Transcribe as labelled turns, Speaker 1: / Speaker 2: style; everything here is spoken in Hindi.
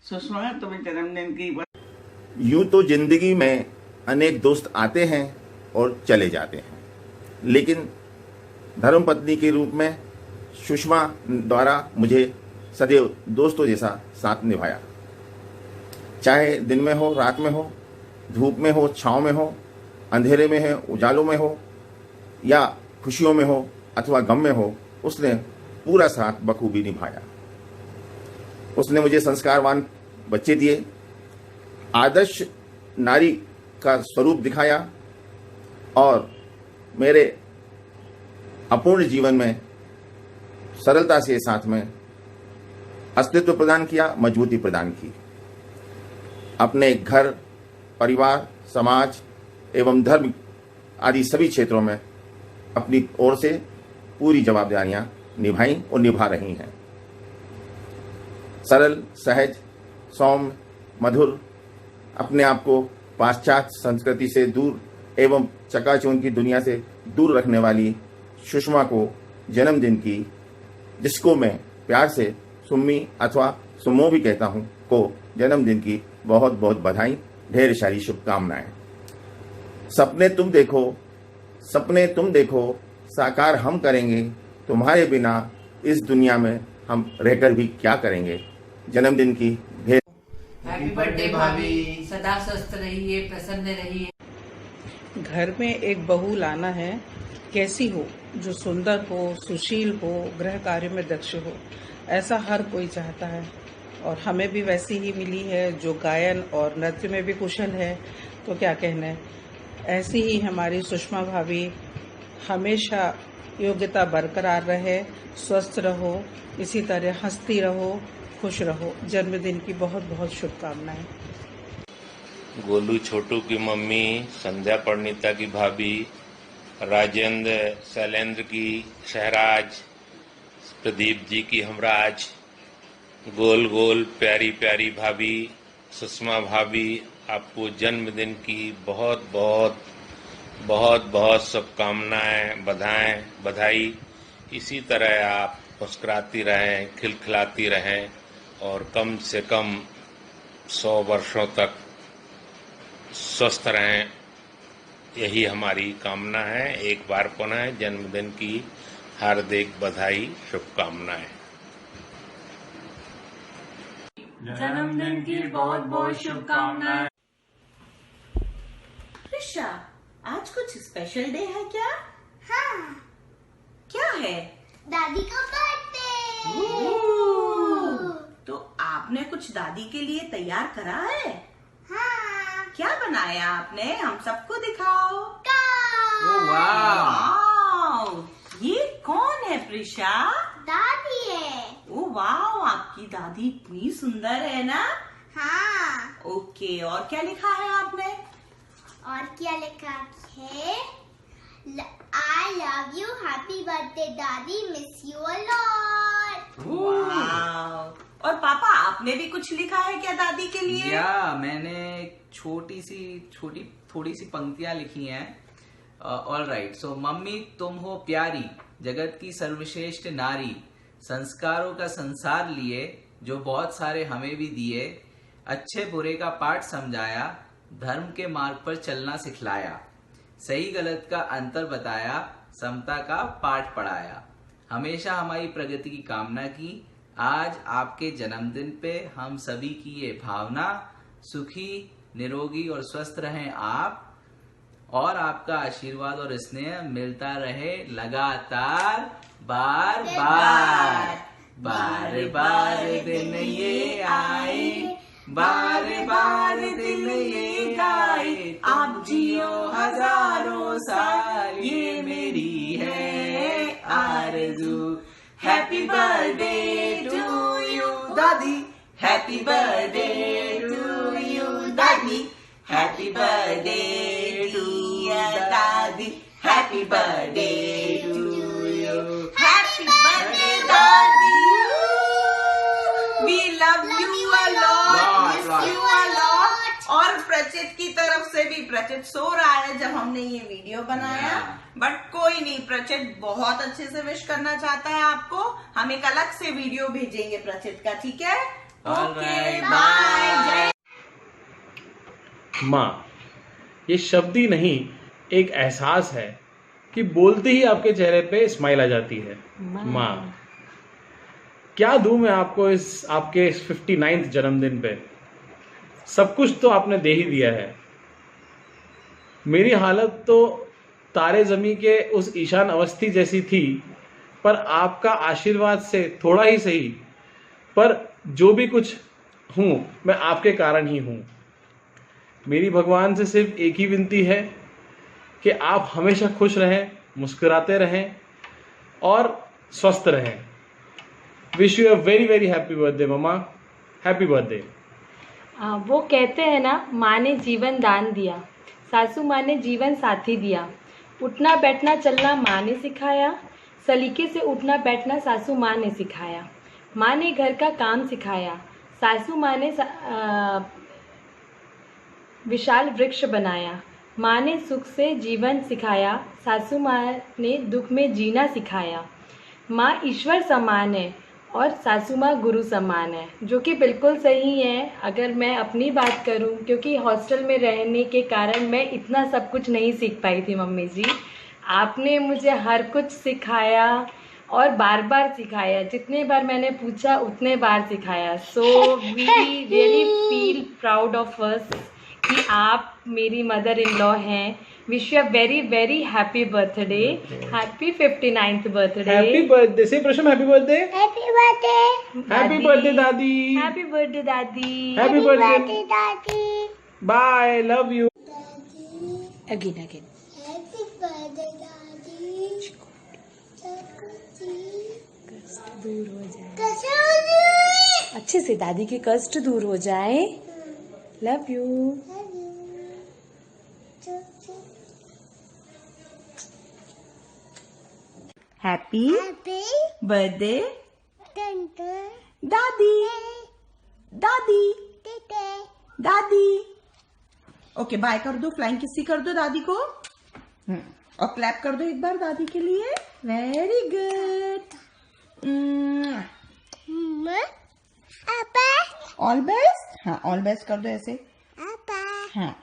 Speaker 1: सुषमा तुम्हें जन्मदिन की
Speaker 2: यूं तो जिंदगी में अनेक दोस्त आते हैं और चले जाते हैं, लेकिन धर्मपत्नी के रूप में सुषमा द्वारा मुझे सदैव दोस्तों जैसा साथ निभाया। चाहे दिन में हो, रात में हो, धूप में हो, छाँव में हो, अंधेरे में है, उजालों में हो, या खुशियों में हो अथवा गम में हो, उसने पूरा साथ बखूबी निभाया। उसने मुझे संस्कारवान बच्चे दिए, आदर्श नारी का स्वरूप दिखाया और मेरे अपूर्ण जीवन में सरलता से साथ में अस्तित्व प्रदान किया, मजबूती प्रदान की। अपने घर, परिवार, समाज एवं धर्म आदि सभी क्षेत्रों में अपनी ओर से पूरी जवाबदारियां निभाई और निभा रही हैं। सरल, सहज, सौम्य, मधुर, अपने आप को पाश्चात्य संस्कृति से दूर एवं चकाचौंध की दुनिया से दूर रखने वाली सुषमा को जन्मदिन की, जिसको मैं प्यार से सुम्मी अथवा सुमो भी कहता हूं, को जन्मदिन की बहुत बहुत बधाई, ढेर सारी शुभकामनाएं। सपने तुम देखो, साकार हम करेंगे, तुम्हारे बिना इस दुनिया में हम रहकर भी क्या करेंगे। जन्मदिन की ढेर
Speaker 3: हैप्पी बर्थडे भाभी, सदा स्वस्थ रहिए, प्रसन्न रहिए।
Speaker 4: घर में एक बहू लाना है, कैसी हो, जो सुंदर हो, सुशील हो, गृह कार्य में दक्ष हो, ऐसा हर कोई चाहता है और हमें भी वैसी ही मिली है, जो गायन और नृत्य में भी कुशल है। तो क्या कहने, ऐसी ही हमारी सुषमा भाभी हमेशा योग्यता बरकरार रहे, स्वस्थ रहो, इसी तरह हंसती रहो, खुश रहो। जन्मदिन की बहुत बहुत शुभकामनाएं।
Speaker 5: गोलू छोटू की मम्मी, संध्या परिणीता की भाभी, राजेंद्र शैलेंद्र की शहराज, प्रदीप जी की हमराज, गोल गोल प्यारी प्यारी भाभी सुषमा भाभी, आपको जन्मदिन की बहुत बहुत बहुत बहुत शुभकामनाएं, बधाई। इसी तरह आप मुस्कुराती रहें, खिलखिलाती रहें और कम से कम 100 वर्षों तक स्वस्थ रहें, यही हमारी कामना है। एक बार पुनः जन्मदिन की हार्दिक बधाई, शुभकामनाएं।
Speaker 3: जन्मदिन की बहुत बहुत शुभकामनाएं।
Speaker 6: ऋषा, आज कुछ स्पेशल डे है क्या?
Speaker 7: हाँ,
Speaker 6: क्या है?
Speaker 7: दादी का बर्थडे।
Speaker 6: तो आपने कुछ दादी के लिए तैयार करा है?
Speaker 7: हाँ,
Speaker 6: क्या बनाया आपने? हम सबको दिखाओ।
Speaker 3: वाह,
Speaker 6: ये कौन है प्रिशा?
Speaker 7: दादी है।
Speaker 6: ओ वाह, आपकी दादी इतनी सुंदर है ना?
Speaker 7: हाँ,
Speaker 6: ओके, और क्या लिखा है आपने?
Speaker 7: और क्या लिखा है? I love you, happy birthday दादी, miss you a lot।
Speaker 6: वाह। और पापा, आपने भी कुछ लिखा है क्या दादी के लिए?
Speaker 8: या मैंने थोड़ी सी पंक्तियां लिखी हैं। All right. सो मम्मी तुम हो प्यारी, जगत की सर्वश्रेष्ठ नारी, संस्कारों का संसार लिए, जो बहुत सारे हमें भी दिए, अच्छे बुरे का पाठ समझाया, धर्म के मार्ग पर चलना सिखलाया, सही गलत का अंतर बताया, समता का पाठ पढ़ाया, हमेशा हमारी प्रगति की कामना की। आज आपके जन्मदिन पे हम सभी की ये भावना, सुखी, निरोगी और स्वस्थ रहें आप, और आपका आशीर्वाद और स्नेह मिलता रहे लगातार, बार बार। बार बार दिन ये आए, बार बार दिन ये गाए, आप जियो हजारों साल, ये मेरी है आरज़ू। Happy birthday to you dadi, happy birthday to you dadi, happy birthday to dadi, happy birthday to you, happy birthday dadi. We love you a lot, miss you a lot. और प्रचित की तरफ से भी, प्रचित सो रहा है जब हमने ये वीडियो बनाया, बट कोई नहीं, प्रचित बहुत अच्छे से विश करना चाहता है आपको। हम एक अलग से वीडियो भेजेंगे प्रचित का, ठीक है? Alright
Speaker 6: bye.
Speaker 1: माँ, ये शब्द ही नहीं, एक एहसास है कि बोलते ही आपके चेहरे पे स्माइल आ जाती है। माँ, क्या दूं मैं आपको इस आपके 59th जन्मदिन पे। सब कुछ तो आपने दे ही दिया है। मेरी हालत तो तारे ज़मीं के उस ईशान अवस्थी जैसी थी, पर आपका आशीर्वाद से थोड़ा ही सही, पर जो भी कुछ हूँ मैं आपके कारण ही हूँ। मेरी भगवान से सिर्फ एक ही विनती है कि आप हमेशा खुश रहें, मुस्कुराते रहें और स्वस्थ रहें। Wish you a very very happy birthday mamma, happy birthday.
Speaker 9: वो कहते हैं ना, माँ ने जीवन दान दिया, सासू माँ ने जीवन साथी दिया। उठना बैठना चलना माँ ने सिखाया, सलीके से उठना बैठना सासू माँ ने सिखाया। माँ ने घर का काम सिखाया, सासू माँ ने विशाल वृक्ष बनाया। माँ ने सुख से जीवन सिखाया, सासू माँ ने दुख में जीना सिखाया। माँ ईश्वर समान है और सासू माँ गुरु समान है, जो कि बिल्कुल सही है। अगर मैं अपनी बात करूं, क्योंकि हॉस्टल में रहने के कारण मैं इतना सब कुछ नहीं सीख पाई थी मम्मी जी। आपने मुझे हर कुछ सिखाया और बार बार सिखाया। जितने बार मैंने पूछा उतने बार सिखाया। So we really feel proud of us कि आप मेरी मदर इन लॉ हैं। Wish you a very very happy birthday, happy 59th birthday.
Speaker 1: Happy birthday से Prasham, happy birthday.
Speaker 7: Happy birthday,
Speaker 1: happy birthday dadi.
Speaker 9: Happy birthday dadi.
Speaker 1: Happy birthday.
Speaker 7: Dadi.
Speaker 1: Bye, love you.
Speaker 9: Again again.
Speaker 7: Happy birthday dadi.
Speaker 9: कष्ट दूर हो जाए,
Speaker 7: कसम।
Speaker 9: अच्छे से दादी के कष्ट दूर हो जाए। Love you.
Speaker 6: Happy
Speaker 7: happy
Speaker 6: birthday
Speaker 7: टंटन
Speaker 6: दादी दादी
Speaker 7: टेटे।
Speaker 6: दादी। ओके, बाय कर दो, फ्लाइंग किसी कर दो दादी को। और क्लैप कर दो एक बार दादी के लिए। Very good.
Speaker 7: आपा
Speaker 6: ऑल बेस्ट। हाँ, ऑल बेस्ट कर दो ऐसे।
Speaker 7: आपा
Speaker 6: हाँ।